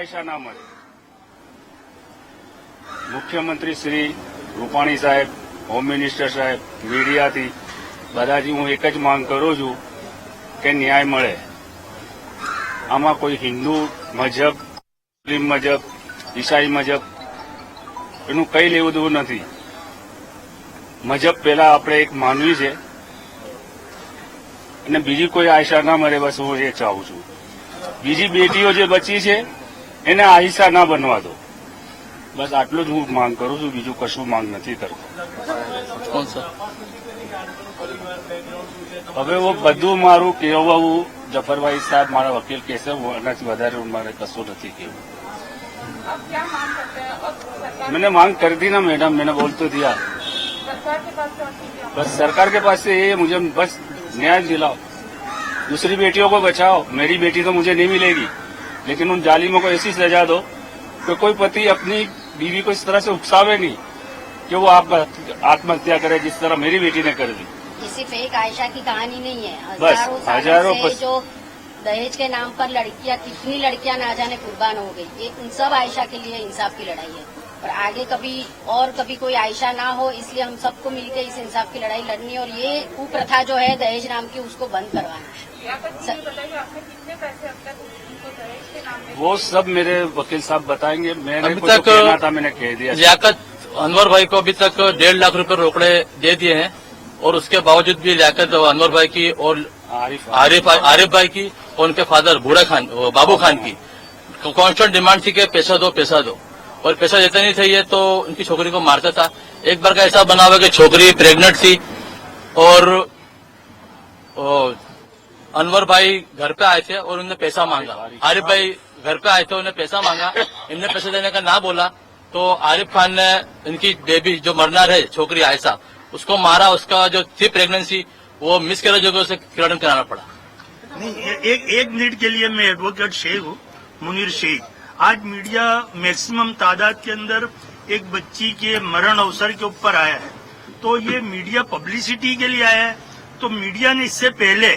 પૈસા ના મળે. મુખ્યમંત્રી શ્રી રૂપાણી સાહેબ, હોમ મિનિસ્ટર સાહેબ, મીડિયાથી બધાથી હું એક જ માંગ કરું છું કે ન્યાય મળે. આમાં કોઈ હિન્દુ મજહબ, મુસ્લિમ મજહબ, ઈસાઈ મજહબ એનું કંઈ લેવું દેવું નથી. મજહબ પહેલા આપણે એક માનવી છે અને બીજી કોઈ આયશા ના મળે, બસ હું એ ચાહું છું. બીજી બેટીઓ જે બચી છે એને આયશા ના બનવા દો. બસ આટલું જ હું માંગ કરું છું, બીજું કશું માંગ નથી કરતો. હવે હું બધું મારું કહેવું જફરભાઈ સાહેબ મારા વકીલ કહેશે, એનાથી વધારે મારે કશું નથી કહેવું. मैंने मांग कर दी ना मैडम, मैंने बोल तो दिया. बस सरकार के पास से ये मुझे बस न्याय दिलाओ, दूसरी बेटियों को बचाओ. मेरी बेटी तो मुझे नहीं मिलेगी, लेकिन उन जालिमों को ऐसी सजा दो कि कोई पति अपनी बीवी को इस तरह से उकसावे नहीं कि वो आत्महत्या करे जिस तरह मेरी बेटी ने कर दी. किसी फेक आयशा की कहानी नहीं है. बस हजारों जो दहेज के नाम पर लड़कियां, कितनी लड़कियां ना जाने कुर्बान हो गई. ये उन सब आयशा के लिए इंसाफ की लड़ाई है और आगे कभी कोई आयशा ना हो, इसलिए हम सबको मिलकर इस इंसाफ की लड़ाई लड़नी है और ये कुप्रथा जो है दहेज नाम की उसको बंद करवाना है. वो सब मेरे वकील साहब बताएंगे. मैंने अभी कुछ तक कहना था, मैंने कह दिया. लियाकत अनवर भाई को अभी तक 1.5 लाख रुपए रोकड़े दे दिए हैं और उसके बावजूद भी लियाकत अनवर भाई की और आरिफ भाई की और उनके फादर बाबू खान की कांस्टेंट डिमांड थी कि पैसा दो और पैसा देते नहीं थे ये, तो उनकी छोकरी को मारता था. एक बार का ऐसा बना हुआ कि छोकरी प्रेग्नेंट थी और अनवर भाई घर पे आए थे और उन्होंने पैसा मांगा. आरिफ भाई घर पे आए थे, उन्होंने पैसा मांगा. इनने पैसा देने का ना बोला तो आरिफ खान ने इनकी बेबी जो मरनार है छोकरी आयशा, उसको मारा. उसका जो थी प्रेगनेंसी वो मिस कैरेज हो गया, उसे क्लियरेंस कराना पड़ा. नहीं, एक मिनट के लिए मैं एडवोकेट शेख हूँ, मुनीर शेख. आज मीडिया मैक्सिमम तादाद के अंदर एक बच्ची के मरण अवसर के ऊपर आया है, तो ये मीडिया पब्लिसिटी के लिए आया है. तो मीडिया ने इससे पहले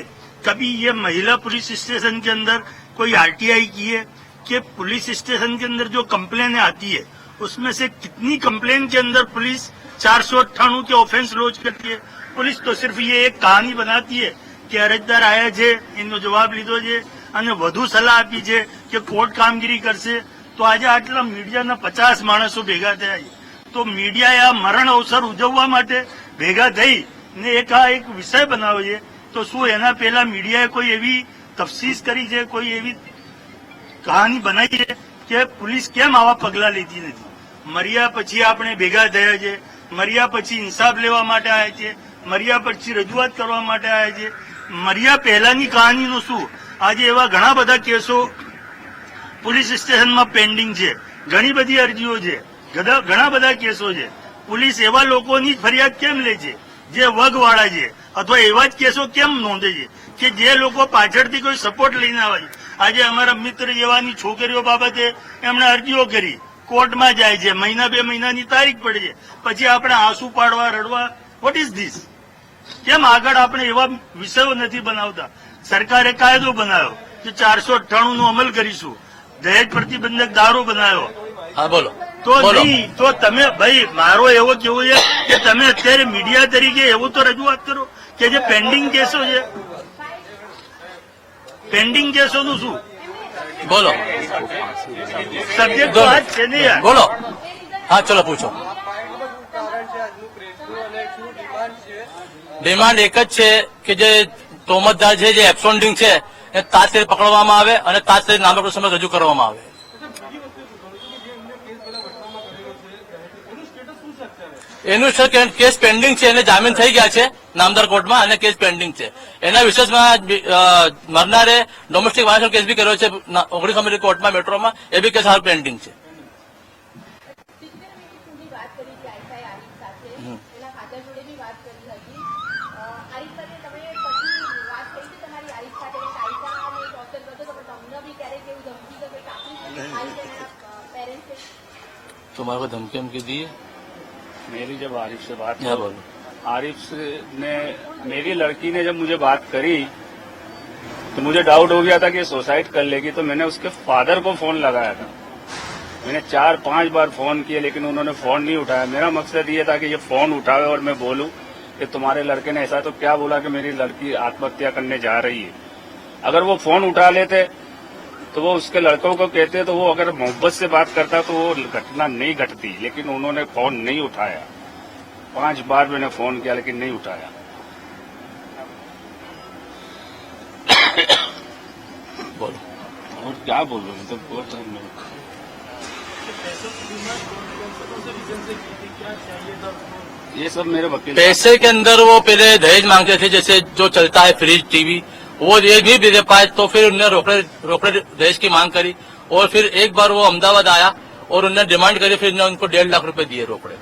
कभी ये महिला पुलिस स्टेशन के अंदर कोई आरटीआई की है कि पुलिस स्टेशन के अंदर जो कंप्लेन आती है उसमें से कितनी कंप्लेन के अंदर पुलिस 498 के ऑफेंस लॉन्च करती है. पुलिस तो सिर्फ ये एक कहानी बनाती है कि અરજદાર આયા છે, એનો જવાબ લીધો છે અને વધુ સલાહ આપી છે કે કોર્ટ કામગીરી કરશે. તો આજે આટલા મીડિયાના 50 માણસો ભેગા થયા છે. તો મીડિયાએ આ મરણ અવસર ઉજવવા માટે ભેગા થઈ ને એક વિષય બનાવ્યો છે. તો શું એના પહેલા મીડિયાએ કોઈ એવી તફસીસ કરી છે, કોઈ એવી કહાની બનાવી છે કે પોલીસ કેમ આવા પગલા લેતી નથી? મર્યા પછી આપણે ભેગા થયા છે, મર્યા પછી ઇન્સાફ લેવા માટે આવ્યા છે, મર્યા પછી રજૂઆત કરવા માટે આવ્યા છે. મર્યા પહેલાની કહાનીનું શું? આજે એવા ઘણા બધા કેસો પોલીસ સ્ટેશનમાં પેન્ડિંગ છે, ઘણી બધી અરજીઓ છે, ઘણા બધા કેસો છે. પોલીસ એવા લોકોની ફરિયાદ કેમ લે છે જે વગવાળા છે, અથવા એવા જ કેસો કેમ નોંધે છે કે જે લોકો પાછળથી કોઈ સપોર્ટ લઈને આવે છે? આજે અમારા મિત્ર જેવાની છોકરીઓ બાબતે એમણે અરજીઓ કરી, કોર્ટમાં જાય છે, મહિના 2 મહિનાની તારીખ પડે છે, પછી આપણે આંસુ પાડવા, રડવા. What is this? કેમ આગળ આપણે એવા વિષયો નથી બનાવતા? સરકારે કાયદો બનાવ્યો કે 498 નો અમલ કરીશું, દહેજ પ્રતિબંધક ધારો બનાવ્યો. હા બોલો. તો નહીં, તો તમે ભાઈ મારો એવો કેવું છે કે તમે અત્યારે મીડિયા તરીકે એવું તો રજૂઆત કરો કે જે પેન્ડિંગ કેસો છે, પેન્ડિંગ કેસોનું શું? બોલો. સબ્જેક્ટ તો આ જ છે ને યાર. બોલો. હા ચલો પૂછો. ડિમાન્ડ એક જ છે કે જે તોમતદાર છે, જે એબ્સકોન્ડિંગ છે એ તાત્કાલિક પકડવામાં આવે અને તાત્કાલિક નામદાર સમય રજૂ કરવામાં આવે. એનું કેસ પેન્ડિંગ છે, એને જામીન થઈ ગયા છે નામદાર કોર્ટમાં અને કેસ પેન્ડિંગ છે. એના વિશેષમાં મરનારે ડોમેસ્ટિક વાયલન્સ કેસ બી કર્યો છે 19 કોર્ટમાં, મેટ્રોમાં. એ બી કેસ હાલ પેન્ડિંગ છે. तुम्हारे को धमकी हमकी दी है? मेरी जब आरिफ से बात क्या बोलो? आरिफ ने, मेरी लड़की ने जब मुझे बात करी तो मुझे डाउट हो गया था कि ये सुसाइड कर लेगी, तो मैंने उसके फादर को फोन लगाया था। मैंने 4-5 बार फोन किए लेकिन उन्होंने फोन नहीं उठाया। मेरा मकसद ये था कि ये फोन उठावे और मैं बोलूं कि तुम्हारे लड़के ने ऐसा तो क्या बोला कि मेरी लड़की आत्महत्या करने जा रही है। अगर वो फोन उठा लेते तो वो उसके लड़कों को कहते, तो वो अगर मोहब्बत से बात करता तो वो घटना नहीं घटती। लेकिन उन्होंने फोन नहीं उठाया। 5 बार मैंने फोन किया लेकिन नहीं उठाया। बोलो। और क्या बोलूं, मैं तो बहुत ये सब मेरे वकील पैसे के अंदर वो पहले दहेज मांगते थे, जैसे जो चलता है फ्रिज, टीवी, वो ये नहीं दे पाए तो फिर उन्होंने रोकड़े दहेज की मांग करी। और फिर एक बार वो अहमदाबाद आया और उन्होंने डिमांड करी, फिर उन्होंने उनको 1.5 लाख रुपए दिए रोकड़े।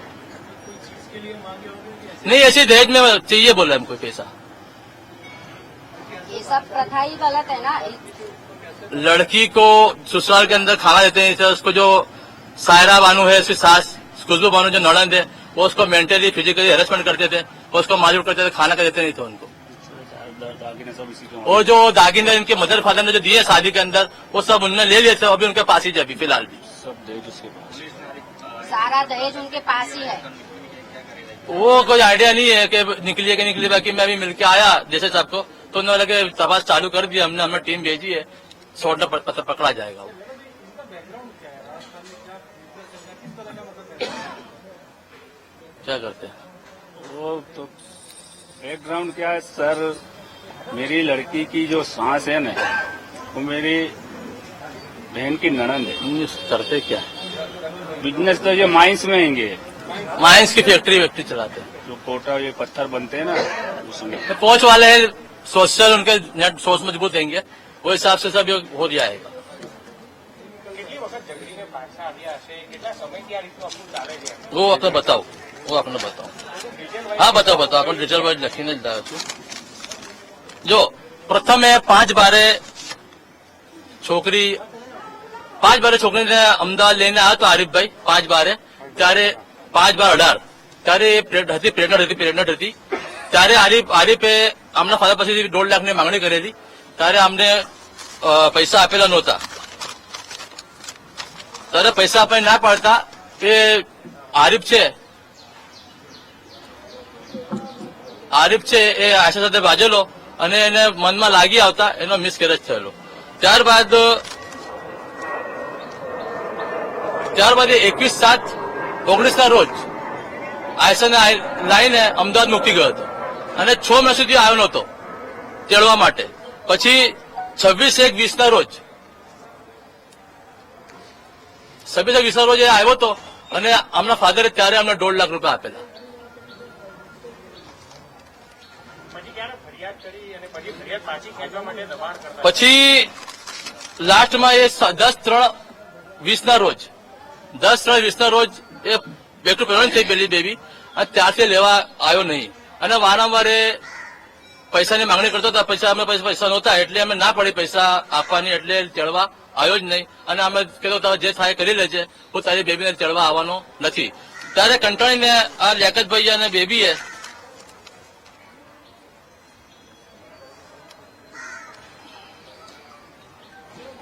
नहीं, ऐसे दहेज में चाहिए बोला हमको पैसा। ये सब प्रथा ही गलत है ना। लड़की को ससुराल के अंदर खाना देते हैं, जैसे उसको जो सायरा बानू है, उसकी सास खुशबू बानू जो नड़ंद है, वो उसको मेंटली फिजिकली हेरेसमेंट करते थे, वो उसको मारपीट करते थे, खाना का देते नहीं थे उनको। दागिने सब इसी के और जो दागिने इनके मदर फादर ने जो दिए शादी के अंदर, वो सब उन्होंने ले लिए थे, अभी उनके पास ही अभी फिलहाल भी सब दहेज उसके पास। सारा दहेज उनके पास ही है। वो कोई आइडिया नहीं है कि निकलिए कि निकली, बाकी मैं भी मिलके आया जैसे सबको, तो उन्होंने लगे तपास चालू कर दिया हमने, हमें टीम भेजी है, शॉर्ट पकड़ा जाएगा। वो क्या करते हैं वो तो बैकग्राउंड क्या है सर, मेरी लड़की की जो सांस है ना, वो मेरी बहन की ननंद है। करते क्या? बिजनेस तो ये माइंस में हैंगे, माइंस की फैक्ट्री चलाते हैं, जो कोटा ये पत्थर बनते हैं ना उसमें। तो कोच वाले हैं, सोशल उनके नेट सोच मजबूत होंगे, वो हिसाब से सब हो जाएगा। वो अपने बताओ, वो अपने बताओ। हाँ बताओ अपन डिटेल वाइज લખીને જ લાવ્યો છું। જો પ્રથમ એ 5 બારે છોકરીને અમદાવાદ લઈને આવ્યો તો આરીફભાઈ 5 બારે, ત્યારે 5 બાર 18 ત્યારે એ પ્રેગ્નન્ટ હતી। ત્યારે આરીફે આમના ફાધર પાસેથી 1.5 લાખની માંગણી કરેલી, ત્યારે અમને પૈસા આપેલા નહોતા। ત્યારે પૈસા આપણે ના પાડતા એ આરીફ છે એ આશા સાથે બાજેલો અને એને મનમાં લાગી આવતા એનો મિસકેરેજ થયેલો। ત્યારબાદ 21/7/19 ના રોજ આયશાને લાઈને અમદાવાદ મૂકી ગયો હતો અને 6 મહિના સુધી આવ્યો નહોતો તેડવા માટે। પછી 26/1/20 ના રોજ 26/1/20 ના રોજ એ આવ્યો હતો અને આમના ફાધરે ત્યારે અમને 1.5 લાખ રૂપિયા આપેલા। પછી લાસ્ટમાં એ 10/3/20 ના રોજ એ બેક ટુ પેરેન્ટ થઈ પેલી બેબી, અને ત્યારથી લેવા આવ્યો નહીં અને વારંવાર એ પૈસાની માંગણી કરતો હતા। પૈસા નહોતા એટલે અમે ના પડી પૈસા આપવાની, એટલે તેડવા આવ્યો જ નહીં અને અમે કહેતો હતા જે થાય કરી લેજે, હું તારી બેબીને તેડવા આવવાનો નથી। ત્યારે કંટાળીને આ લિયાકતભાઈ અને બેબીએ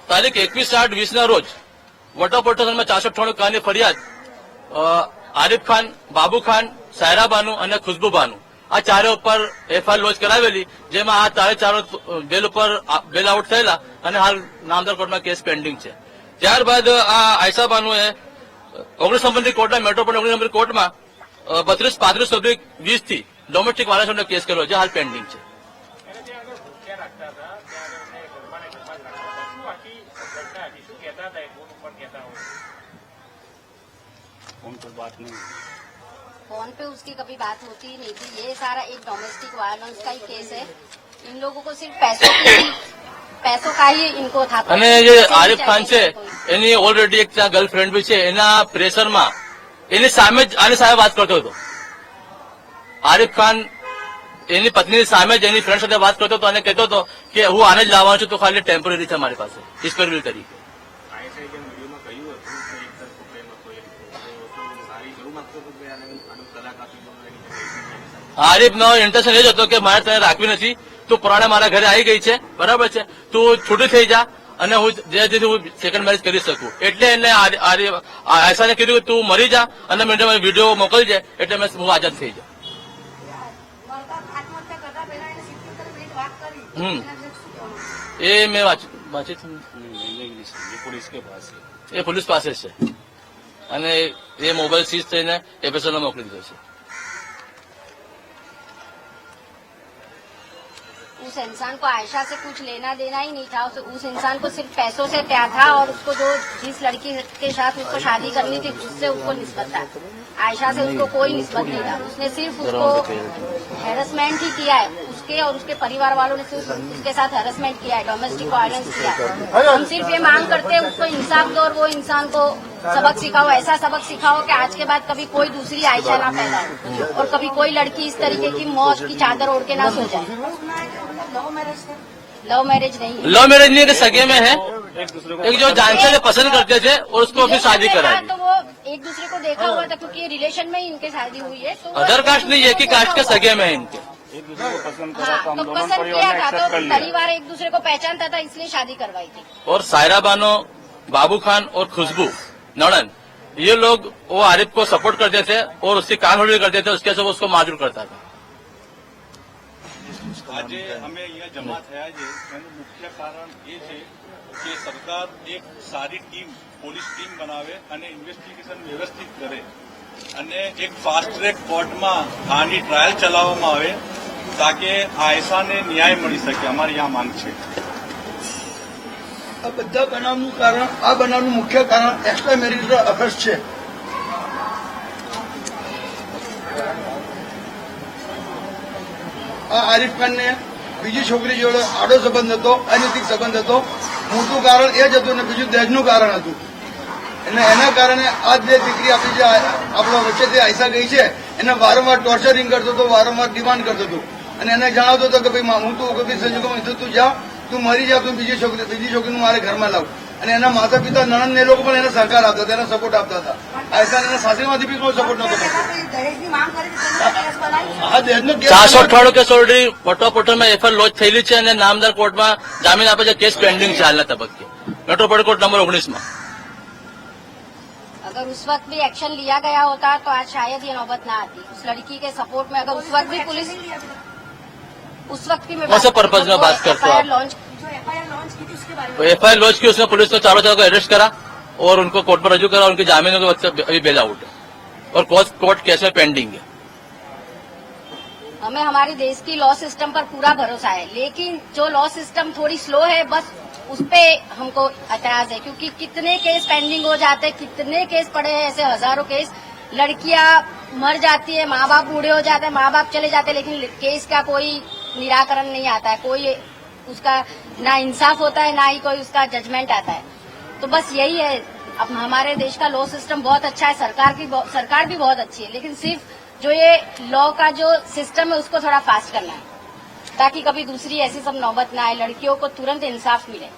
તારીખ 21/8/20 ના રોજ વટા પોલીસ 498 કાની ફરિયાદ આરીફ ખાન, બાબુ ખાન, સાયરા બાનુ અને ખુશ્બુ બાનુ આ ચારે ઉપર એફઆઈઆર લોન્ચ કરાવેલી, જેમાં આ ચારે બેલ ઉપર બેલ આઉટ થયેલા અને હાલ નામદાર કોર્ટમાં કેસ પેન્ડિંગ છે। ત્યારબાદ આ આયશા બાનુએ 19 નંબરની કોર્ટમાં, મેટ્રોપોલિટન 19 નંબરની કોર્ટમાં 32/35/20 થી ડોમેસ્ટિક વાયલન્સનો કેસ કર્યો, જે હાલ પેન્ડિંગ છે। फोन पर बात नहीं, फोन पे उसकी कभी बात होती ही नहीं थी। ये सारा एक डोमेस्टिक वायलेंस का ही केस है। इन लोगों को सिर्फ पैसों का ही इनको था। અને જે આરીફ ખાન છે એની ઓલરેડી એક ત્યાં ગર્લફ્રેન્ડ બી છે, એના પ્રેશરમાં એની સામે જ આની સાથે વાત કરતો હતો। આરીફ ખાન એની પત્નીની સામે જ એની ફ્રેન્ડ સાથે વાત કરતો હતો અને કહેતો હતો કે હું આને જ લાવવાનો છું, તો ખાલી ટેમ્પરરી છે મારી પાસે, ઇસ્પેરવિલ તરીકે। આરીફનો ઇન્ટેન્શન એ જ હતો કે મારે તને રાખવી નથી, તું પુરાણે મારા ઘરે આવી ગઈ છે, બરાબર છે, તું છૂટી થઈ જા અને હું જે હું સેકન્ડ મેરેજ કરી શકું. એટલે એને આયશાને કીધું કે તું મરી જા અને મને વિડીયો મોકલજે એટલે હું આઝાદ થઈ જાઉં. એ મેં વાંચી इंग्लिश ये पुलिस के पास है. એ પોલીસ પાસે છે અને એ મોબાઈલ સીઝ થઈને એફએસએલમાં મોકલી દીધો છે. उस इंसान को आयशा से कुछ लेना देना ही नहीं था. उस इंसान को सिर्फ पैसों से प्यार था और उसको जो जिस लड़की के साथ उसको शादी करनी थी उससे उसको निस्बत था. आयशा से उसको कोई निस्बत नहीं था. उसने सिर्फ उसको हैरेसमेंट ही किया है. उसके और उसके परिवार वालों ने सिर्फ उसके साथ हैरेसमेंट किया है, डोमेस्टिक वायलेंस किया है. हम सिर्फ ये मांग करते हैं उसको इंसाफ दो और वो इंसान को सबक सिखाओ, ऐसा सबक सिखाओ कि आज के बाद कभी कोई दूसरी आयशा ना पैदा हो और कभी कोई लड़की इस तरीके की मौत की चादर ओढ़ के ना सो जाए. लव मैरिज नहीं है. लव मैरिज नहीं है, सगे में है. एक दूसरे को एक जो जान से पसंद करते थे और उसको फिर शादी कराई. तो वो एक दूसरे को देखा हुआ था क्योंकि रिलेशन में ही इनके शादी हुई है. तो वो अदर कास्ट नहीं है कि कास्ट के सगे में है इनके. एक दूसरे को पसंद करा हाँ, तो हम तो दोनों पसंद परिवार किया ने था एक्सेप्ट तो कर लिया. परिवार एक दूसरे को पहचानता था इसलिए शादी करवाई थी. और सायरा बानो, बाबू खान और खुशबू नड़न, ये लोग वो आरिफ को सपोर्ट करते थे और उसकी कान होल्ड करते थे, उसके से वो उसको माजूर करता था. આજે અમે અહીંયા જમા થયા છે એનું મુખ્ય કારણ એ છે કે સરકાર એક સારી ટીમ પોલીસ ટીમ બનાવે અને ઇન્વેસ્ટિગેશન વ્યવસ્થિત કરે અને એક ફાસ્ટ ટ્રેક કોર્ટમાં આની ટ્રાયલ ચલાવવામાં આવે તાકે આયશાને ન્યાય મળી શકે. અમારી આ માંગ છે. આ બધા બનાવનું કારણ, આ બનાવનું મુખ્ય કારણ એક્સ્ટ્રા મેરિટલ અફેર્સ છે. આ આરિફ ખાનને બીજી છોકરી જોડે આડો સંબંધ હતો, અનૈતિક સંબંધ હતો. મોટું કારણ એ જ હતું ને બીજું દહેજનું કારણ હતું. અને એના કારણે આ જે દીકરી આપણી જે આપણા વચ્ચેથી આયશા ગઈ છે એને વારંવાર ટોર્ચરિંગ કરતો હતો, વારંવાર ડિમાન્ડ કરતો હતો અને એને જણાવતો હતો કે ભાઈ હું તું કોઈ સંજોગોમાં તું જા, તું મરી જા, તું બીજી છોકરીનું મારે ઘરમાં લાવ. અને એના માતા પિતા નણંદ ને લોકો પણ એને સહકાર આપતા હતા, એને સપોર્ટ આપતા હતા. આયશાને એના સાસરીમાંથી બી કોઈ સપોર્ટ નતો કરતો. આ દહેજનો કેસ 498 કેસ ઓલરેડી વટોપોટર में एफआईआर लॉन्च થયેલી છે અને નામદાર કોર્ટમાં જામીન આપે છે. કેસ પેન્ડિંગ છે હાલના તબક્કે મેટ્રોપોલિટન कोर्ट नंबर 19 में. अगर उस वक्त भी एक्शन लिया गया होता तो आज शायद ये नौबत ना आती. उस लड़की के सपोर्ट में अगर उस वक्त भी पुलिस उस वक्त भी मैं कौन से पर्पज में बात करते हो आप? लॉन्च एफआईआर लॉन्च की उसने पुलिस ने चारों को अरेस्ट करा और उनको कोर्ट पर रजू करा. उनकी जामीन के वक्त अभी बेल आउट है और कोर्ट केस में पेंडिंग है. हमें हमारे देश की लॉ सिस्टम पर पूरा भरोसा है, लेकिन जो लॉ सिस्टम थोड़ी स्लो है बस उस पे हमको एतराज है. क्योंकि कितने केस पेंडिंग हो जाते हैं, कितने केस पड़े हैं, ऐसे हजारों केस. लड़कियां मर जाती है, माँ बाप बूढ़े हो जाते हैं, माँ बाप चले जाते हैं, लेकिन केस का कोई निराकरण नहीं आता है, कोई उसका ना इंसाफ होता है, ना ही कोई उसका जजमेंट आता है. तो बस यही है. अब हमारे देश का लॉ सिस्टम बहुत अच्छा है, सरकार भी बहुत अच्छी है, लेकिन सिर्फ जो ये लॉ का जो सिस्टम है उसको थोड़ा फास्ट करना है ताकि कभी दूसरी ऐसी सब नौबत ना आए, लड़कियों को तुरंत इंसाफ मिले.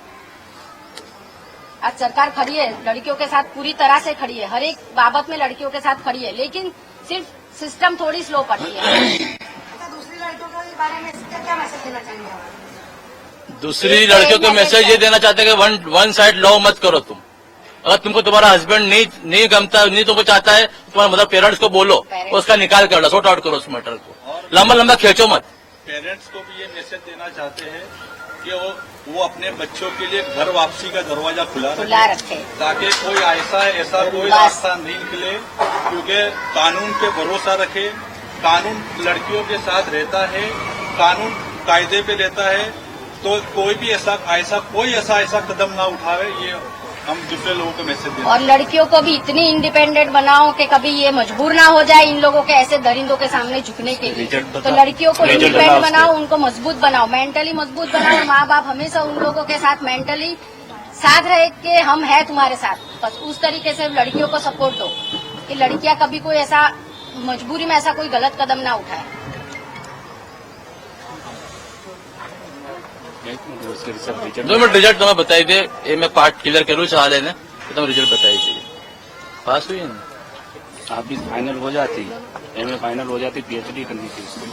आज सरकार खड़ी है, लड़कियों के साथ पूरी तरह से खड़ी है, हर एक बाबत में लड़कियों के साथ खड़ी है, लेकिन सिर्फ सिस्टम थोड़ी स्लो पड़ती है. दूसरी लड़कियों के बारे में क्या मैसेज देना चाहेंगे? दूसरी लड़कियों को मैसेज ये देना चाहते हैं कि वन साइड लव मत करो तुम. अगर तुमको तुम्हारा हस्बैंड नहीं गमता, नहीं तुमको चाहता है, तुम्हारे मतलब पेरेंट्स को बोलो, उसका निकाल कर लो, सॉर्ट आउट करो उस मैटर को. लंबा खींचो मत. पेरेंट्स को भी ये मैसेज देना चाहते हैं कि वो अपने बच्चों के लिए घर वापसी का दरवाजा खुला रखे ताकि कोई ऐसा कोई रास्ता नहीं निकले. क्योंकि कानून पे भरोसा रखे, कानून लड़कियों के साथ रहता है, कानून कायदे पे लेता है. तो कोई भी ऐसा कदम ना उठावे. ये हम दूसरे लोगों को मैसेज दें. और लड़कियों को भी इतनी इंडिपेंडेंट बनाओ कि कभी ये मजबूर ना हो जाए इन लोगों के ऐसे दरिंदों के सामने झुकने के लिए. तो लड़कियों को इंडिपेंडेंट बनाओ, उनको मजबूत बनाओ, मेंटली मजबूत बनाओ. और माँ बाप हमेशा उन लोगों के साथ मेंटली साथ रहे कि हम हैं तुम्हारे साथ. बस उस तरीके से लड़कियों को सपोर्ट दो कि लड़कियां कभी कोई ऐसा मजबूरी में ऐसा कोई गलत कदम ना उठाए. दो मिनट रिजल्ट तुम्हें बताई दे. ये मैं पार्ट क्लियर करूँ चाह लेने तो तुम रिजल्ट बताई दीजिए. पास हुई है ना? आप भी फाइनल हो जाती, एमए फाइनल हो जाती, पीएचडी करनी थी उसको.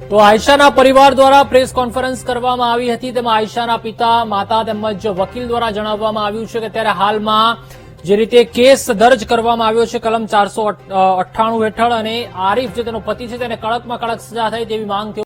તો આયશાના પરિવાર દ્વારા પ્રેસ કોન્ફરન્સ કરવામાં આવી હતી. તેમાં આયશાના પિતા, માતા તેમજ વકીલ દ્વારા જણાવવામાં આવ્યું છે કે ત્યારે હાલમાં જે રીતે કેસ દર્જ કરવામાં આવ્યો છે કલમ 498 હેઠળ અને આરીફ જે તેનો પતિ છે તેને કડકમાં કડક સજા થાય તેવી માંગ